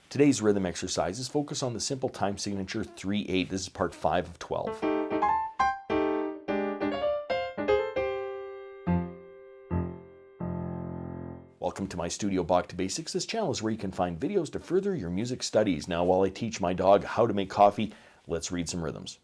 Today's rhythm exercises focus on the simple time signature 3/8. This is part 5 of 12. Welcome to my studio, Bach To Basics. This channel is where you can find videos to further your music studies. Now, while I teach my dog how to make coffee, let's read some rhythms.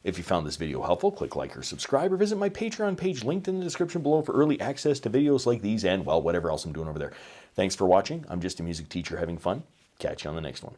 If you found this video helpful, click like or subscribe, or visit my Patreon page linked in the description below for early access to videos like these and, well, whatever else I'm doing over there. Thanks for watching. I'm just a music teacher having fun. Catch you on the next one.